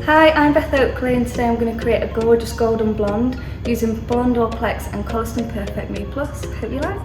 Hi, I'm Beth Oakley and today I'm going to create a gorgeous golden blonde using BlondorPlex and Koleston Perfect Me Plus. Hope you like.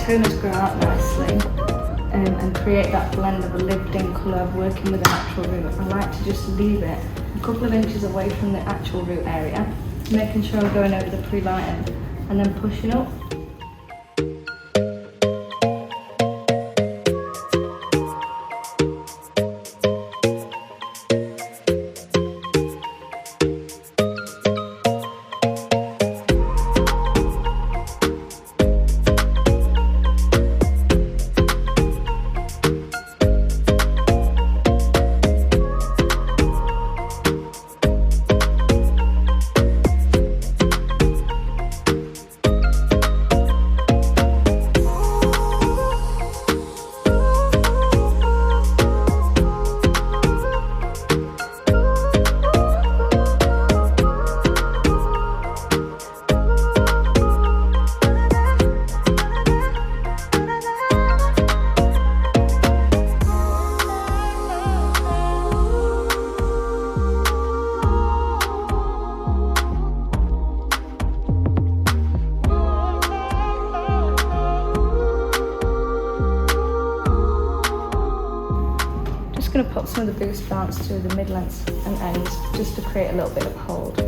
Toners grow out nicely and create that blend of a lived in colour of working with an actual root. I like to just leave it a couple of inches away from the actual root area, making sure I'm going over the pre-lighten and then pushing up. Going to put some of the boost bounce through the mid-lengths and ends just to create a little bit of hold.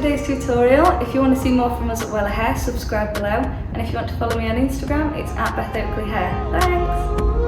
today's tutorial. If you want to see more from us at Wella Hair, subscribe below. And if you want to follow me on Instagram, it's @Beth Oakley Hair. Thanks!